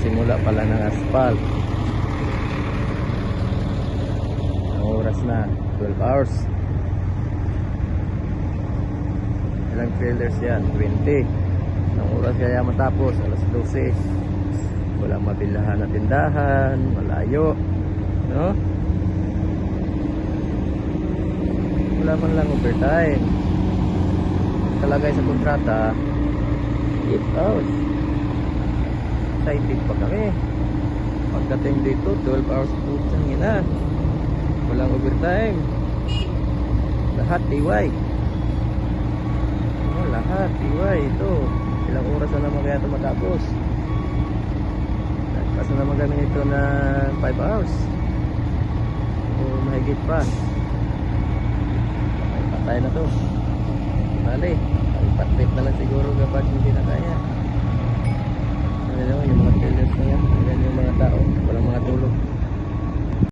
Nagsisimula pala ng asphalt. Ang oras na 12 hours. Ilang trailers yan? 20. Ang oras kaya matapos alas 12. Walang mabilahan na tindahan, malayo, no? Wala man lang overtime. Kalagay sa kontrata 8 hours. Excited pa kami. Pagdating dito 12 hours putang ina. Walang overtime. Lahat TY. Lahat TY ito. Ilang oras na naman kaya ito matapos? Nagpasa naman kami ito na 5 hours o mahigit pa. Patay na to. Bali, ipatrip na lang siguro kapag hindi na kaya. Ano yung mga trailers na yan, yan yung mga tao.